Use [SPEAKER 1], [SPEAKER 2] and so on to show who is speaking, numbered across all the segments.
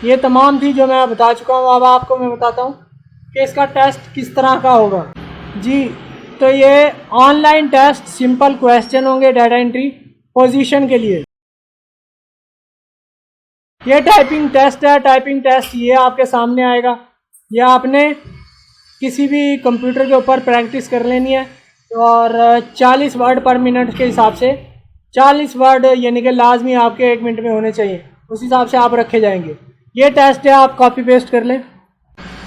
[SPEAKER 1] ये तमाम थी जो मैं बता चुका हूँ। अब आपको मैं बताता हूँ कि इसका टेस्ट किस तरह का होगा। जी, तो ये ऑनलाइन टेस्ट सिंपल क्वेश्चन होंगे डाटा एंट्री पोजीशन के लिए। ये टाइपिंग टेस्ट है। टाइपिंग टेस्ट ये आपके सामने आएगा। ये आपने किसी भी कंप्यूटर के ऊपर प्रैक्टिस कर लेनी है और 40 वर्ड पर मिनट के हिसाब से 40 वर्ड यानी कि लाजमी आपके 1 मिनट में होने चाहिए, उस हिसाब से आप रखे जाएंगे। ये टेस्ट है, आप कॉपी पेस्ट कर लें।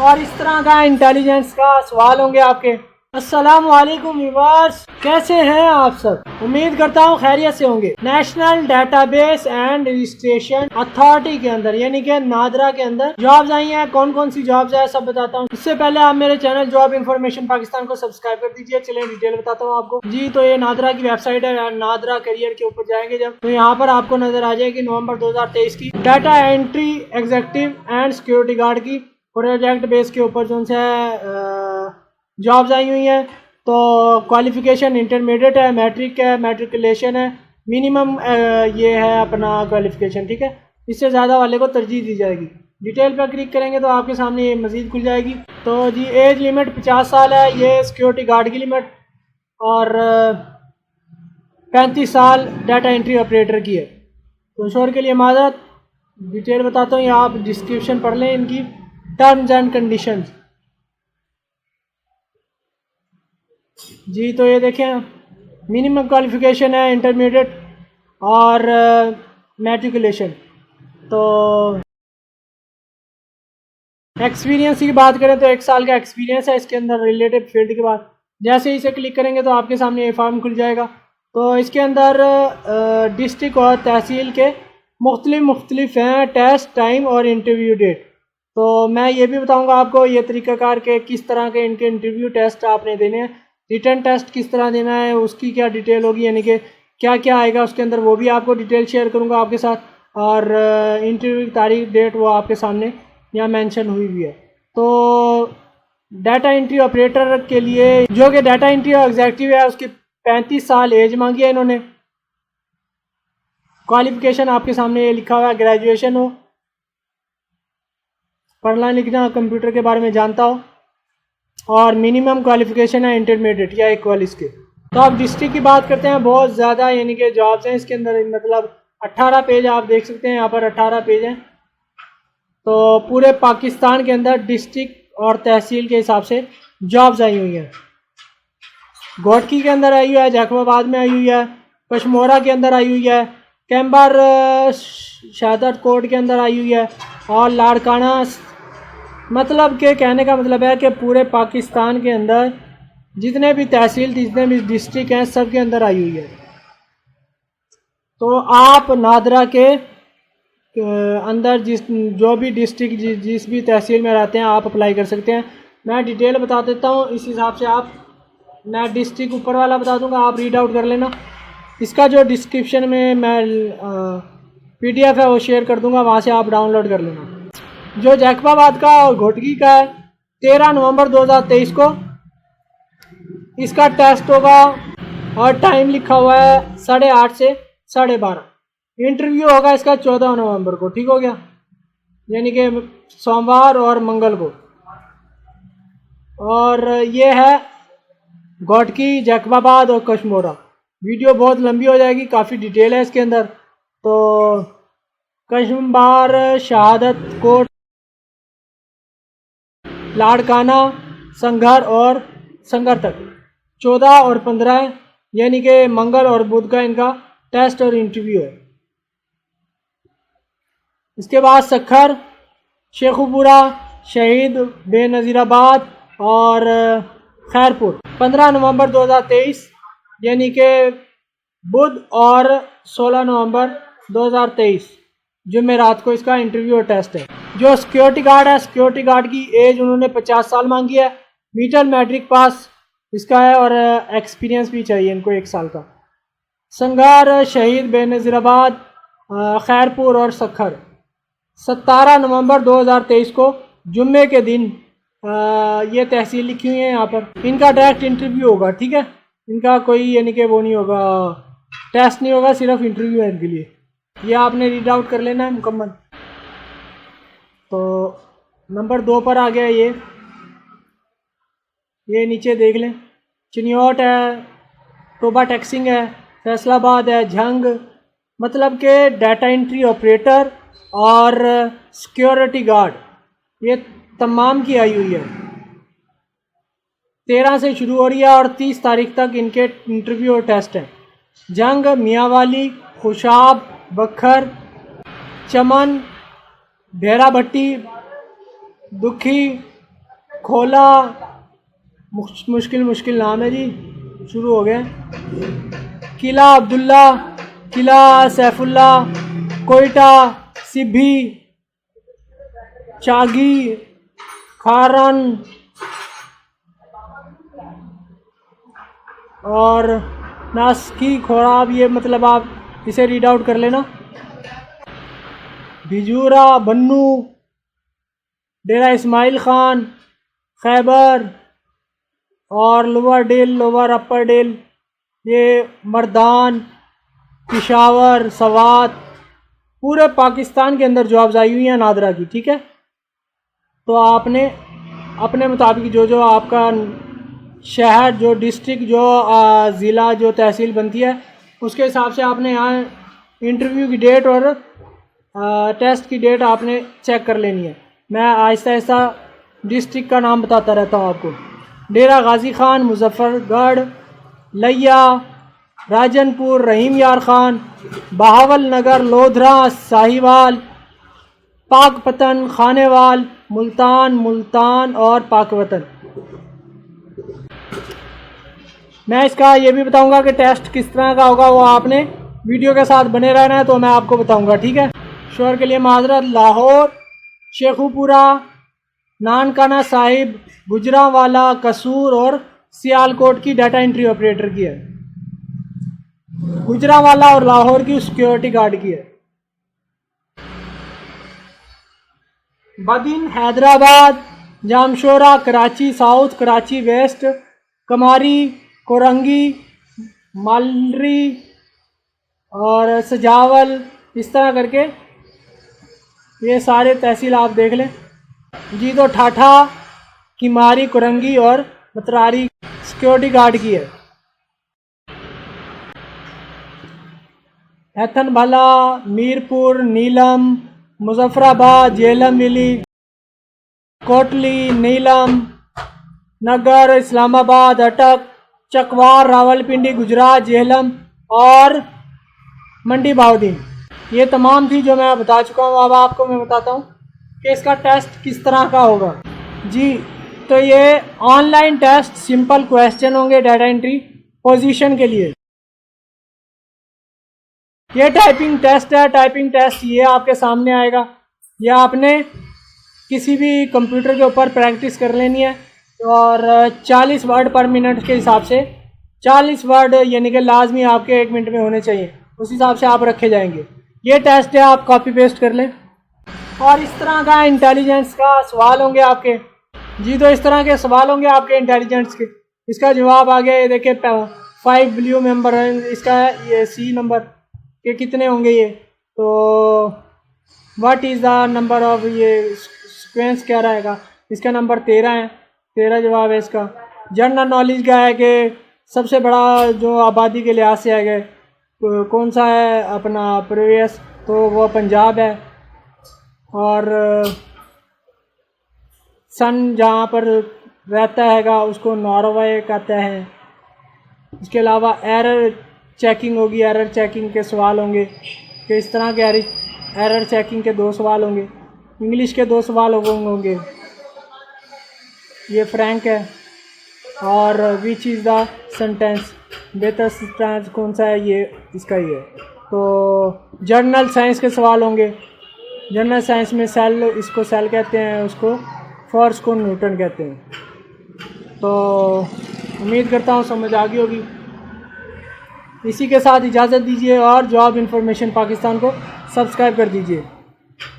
[SPEAKER 1] और इस तरह का इंटेलिजेंस का सवाल होंगे आपके। अस्सलाम वालेकुम व्यूअर्स, कैसे हैं आप सब? उम्मीद करता हूँ खैरियत से होंगे। National database and registration authority के अंदर यानी कि नादरा के अंदर जॉब्स आई हैं। कौन कौन सी जॉब्स है सब बताता हूँ। इससे पहले आप मेरे चैनल जॉब इन्फॉर्मेशन पाकिस्तान को सब्सक्राइब कर दीजिए। चलिए डिटेल बताता हूँ आपको। जी, तो ये नादरा की वेबसाइट है। नादरा करियर के ऊपर जाएंगे जब, तो यहाँ पर आपको नजर आ जाएगी नवंबर 2023 की data entry executive and security guard की प्रोजेक्ट बेस के ऊपर जो है जॉब्स आई हुई हैं। तो क्वालिफिकेशन इंटरमीडिएट है, मैट्रिक है, मैट्रिकुलेशन है, मिनिमम ये है अपना क्वालिफिकेशन, ठीक है। इससे ज़्यादा वाले को तरजीह दी जाएगी। डिटेल पर क्लिक करेंगे तो आपके सामने ये मज़ीद खुल जाएगी। तो जी, एज लिमिट 50 साल है, ये सिक्योरिटी गार्ड की लिमिट, और 35 साल डाटा एंट्री ऑपरेटर की है। तो शोर के लिए माजरत, डिटेल बताता हूँ, या आप डिस्क्रिप्शन पढ़ लें इनकी टर्म्स एंड कंडीशंस। जी, तो ये देखें, मिनिमम क्वालिफिकेशन है इंटरमीडिएट और मैट्रिकुलेशन। तो एक्सपीरियंस की बात करें तो 1 साल का एक्सपीरियंस है इसके अंदर रिलेटेड फील्ड के बाद। जैसे ही इसे क्लिक करेंगे तो आपके सामने ये फॉर्म खुल जाएगा। तो इसके अंदर डिस्ट्रिक्ट और तहसील के मुख्तलिफ हैं टेस्ट, टाइम और इंटरव्यू डेट। तो मैं ये भी बताऊंगा आपको ये तरीक़ाकार के किस तरह के इनके इंटरव्यू टेस्ट आपने देने हैं, रिटर्न टेस्ट किस तरह देना है, उसकी क्या डिटेल होगी, यानी कि क्या क्या आएगा उसके अंदर, वो भी आपको डिटेल शेयर करूंगा आपके साथ। और इंटरव्यू की तारीख, डेट वो आपके सामने यहाँ मेंशन हुई है। तो डाटा एंट्री ऑपरेटर के लिए जो कि डाटा एंट्री एग्जीक्यूटिव है, उसकी 35 साल एज मांगी है इन्होंने। क्वालिफिकेशन आपके सामने ये लिखा हुआ है, ग्रेजुएशन हो, पढ़ना लिखना कंप्यूटर के बारे में जानता हो, और मिनिमम क्वालिफिकेशन है इंटरमीडिएट या इक्वल के। तो अब डिस्ट्रिक्ट की बात करते हैं। बहुत ज़्यादा यानी कि जॉब्स हैं इसके अंदर, मतलब 18 पेज आप देख सकते हैं, यहाँ पर 18 पेज हैं। तो पूरे पाकिस्तान के अंदर डिस्ट्रिक्ट और तहसील के हिसाब से जॉब्स आई हुई हैं। घोटकी के अंदर आई हुई है, जैकबाबाद में आई हुई है, पशमोरा के अंदर आई हुई है, कैम्बर शहादत कोट के अंदर आई हुई है, और लाड़काना। मतलब के कहने का मतलब है कि पूरे पाकिस्तान के अंदर जितने भी तहसील, जितने भी डिस्ट्रिक्ट हैं, सब के अंदर आई हुई है। तो आप नादरा के अंदर जो भी डिस्ट्रिक्ट, जिस भी तहसील में रहते हैं, आप अप्लाई कर सकते हैं। मैं डिटेल बता देता हूँ, इस हिसाब से मैं डिस्ट्रिक्ट ऊपर वाला बता दूंगा, आप रीड आउट कर लेना। इसका जो डिस्क्रिप्शन में मैं PDF है वो शेयर कर दूंगा, वहाँ से आप डाउनलोड कर लेना। जो जैकबाबाद का और घोटकी का है, 13 नवंबर 2023 को इसका टेस्ट होगा, और टाइम लिखा हुआ है 8:30 से 12:30। इंटरव्यू होगा इसका 14 नवंबर को, ठीक हो गया, यानी कि सोमवार और मंगल को। और ये है घोटकी, जैकबाबाद और कशमोरा। वीडियो बहुत लंबी हो जाएगी, काफ़ी डिटेल है इसके अंदर। तो कशमबार, शहादत कोट, लाड़काना, संघर और संघर तक 14 और 15 यानी कि मंगल और बुध का इनका टेस्ट और इंटरव्यू है। इसके बाद सखर, शेखुपुरा, शहीद, बेनज़ीराबाद और खैरपुर 15 नवंबर 2023 यानी कि बुध, और 16 नवंबर 2023 जुमेरात को इसका इंटरव्यू और टेस्ट है। जो सिक्योरिटी गार्ड है, सिक्योरिटी गार्ड की एज उन्होंने 50 साल मांगी है, मीटर मैट्रिक पास इसका है, और एक्सपीरियंस भी चाहिए इनको 1 साल का। संगार, शहीद, बेनज़ीराबाद, खैरपुर और सखर 17 नवंबर 2023 को जुम्मे के दिन ये तहसील लिखी हुई है यहाँ पर। इनका डायरेक्ट इंटरव्यू होगा, ठीक है। इनका कोई यानी कि वो नहीं होगा, टेस्ट नहीं होगा, सिर्फ इंटरव्यू है इनके लिए। ये आपने रीड आउट कर लेना है मुकम्मल। नंबर 2 पर आ गया ये नीचे देख लें। चिन्योट है, टोबा टैक्सिंग है, फैसलाबाद है, झंग, मतलब के डाटा एंट्री ऑपरेटर और सिक्योरिटी गार्ड, ये तमाम की आई हुई है। 13 से शुरू हो रही है और 30 तारीख तक इनके इंटरव्यू और टेस्ट हैं। जंग, मियांवाली, खुशाब, बखर, चमन, भेरा भट्टी, दुखी, खोला, मुश्किल नाम है जी, शुरू हो गए। किला अब्दुल्ला, किला सैफुल्ला, कोयटा, सिभी, चागी, खारन और नासकी खोराब, ये मतलब आप इसे रीड आउट कर लेना। भिजूरा, बन्नू, डेरा इस्माइल खान, खैबर और lower Dir, lower upper Dir, ये मर्दान, पिशावर, सवात, पूरे पाकिस्तान के अंदर जॉब्स आई हुई हैं नादरा की। ठीक है, तो आपने अपने मुताबिक जो आपका शहर, जो डिस्ट्रिक्ट, जो ज़िला, जो तहसील बनती है, उसके हिसाब से आपने यहाँ इंटरव्यू की डेट और टेस्ट की डेट आपने चेक कर लेनी है। मैं आहिस्ता आहिस्ता डिस्ट्रिक्ट का नाम बताता रहता हूँ आपको। डेरा गाजी खान, मुजफ्फरगढ़, लिया, राजनपुर, रहीम यार खान, बहावल नगर, लोधरा, साहिवाल, पाकपतन, खानेवाल, मुल्तान और पाकवतन। मैं इसका ये भी बताऊंगा कि टेस्ट किस तरह का होगा, वो आपने वीडियो के साथ बने रहना है, तो मैं आपको बताऊंगा। ठीक है, शोर के लिए माजरत। लाहौर, शेखुपुरा, नानकाना साहिब, गुजरांवाला, कसूर और सियालकोट की डाटा एंट्री ऑपरेटर की है। गुजरांवाला और लाहौर की सिक्योरिटी गार्ड की है। बदिन, हैदराबाद, जामशोरा, कराची साउथ, कराची वेस्ट, कमारी, कोरंगी, मालरी और सजावल, इस तरह करके ये सारे तहसील आप देख लें जी। तो ठाठा, किमारी, कुरंगी और मतरारी सिक्योरिटी गार्ड की है। हैथनभला, मीरपुर, नीलम, मुजफ्फराबाद, झेलम मिली, कोटली, नीलम, नगर, इस्लामाबाद, अटक, चकवार, रावलपिंडी, गुजरात, झेलम और मंडी बाउदीन, ये तमाम थी जो मैं बता चुका हूँ। अब आपको मैं बताता हूँ कि इसका टेस्ट किस तरह का होगा जी। तो ये ऑनलाइन टेस्ट, सिंपल क्वेश्चन होंगे डाटा एंट्री पोजीशन के लिए। ये टाइपिंग टेस्ट है। टाइपिंग टेस्ट ये आपके सामने आएगा, ये आपने किसी भी कंप्यूटर के ऊपर प्रैक्टिस कर लेनी है और 40 वर्ड पर मिनट के हिसाब से 40 वर्ड यानी कि लाजमी आपके 1 मिनट में होने चाहिए, उस हिसाब से आप रखे जाएंगे। ये टेस्ट है, आप कॉपी पेस्ट कर लें। और इस तरह का इंटेलिजेंस का सवाल होंगे आपके जी। तो इस तरह के सवाल होंगे आपके इंटेलिजेंस के। इसका जवाब आ गया, ये देखिए 5 ब्लू मेंबर है इसका, ये सी नंबर के कितने होंगे ये। तो what is the number of, ये सीक्वेंस क्या रहेगा, इसका नंबर 13 है, 13 जवाब है इसका। जनरल नॉलेज का है कि सबसे बड़ा जो आबादी के लिहाज से है कौन सा है अपना प्रीवियस, तो वो पंजाब है। और सन जहाँ पर रहता हैगा उसको नॉर्वे कहते हैं। इसके अलावा एरर चेकिंग होगी, एरर चेकिंग के सवाल होंगे कि इस तरह के एरर चेकिंग के 2 सवाल होंगे। इंग्लिश के 2 सवाल होंगे, ये फ्रैंक है। और विच इज़ द सेंटेंस, बेहतर सेंटेंस कौन सा है, ये इसका ही है। तो जर्नल साइंस के सवाल होंगे। जनरल साइंस में सेल, इसको सेल कहते हैं, उसको फोर्स को न्यूटन कहते हैं। तो उम्मीद करता हूँ समझ आ गई होगी। इसी के साथ इजाज़त दीजिए और जॉब इन्फॉर्मेशन पाकिस्तान को सब्सक्राइब कर दीजिए।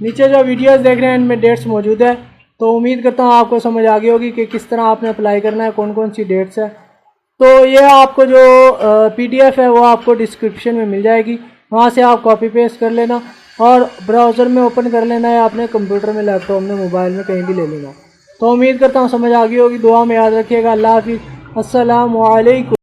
[SPEAKER 1] नीचे जो वीडियोस देख रहे हैं इनमें डेट्स मौजूद है, तो उम्मीद करता हूँ आपको समझ आ गई होगी कि किस तरह आपने अप्लाई करना है, कौन कौन सी डेट्स है। तो ये आपको जो PDF है वो आपको डिस्क्रिप्शन में मिल जाएगी, वहाँ से आप कॉपी पेस्ट कर लेना। और ब्राउज़र में ओपन कर लेना है, आपने कंप्यूटर में, लैपटॉप में, मोबाइल में, कहीं भी ले लेना। तो उम्मीद करता हूँ समझ आ गई होगी। दुआ में याद रखिएगा। अल्लाह हाफिज़। अस्सलामु अलैकुम।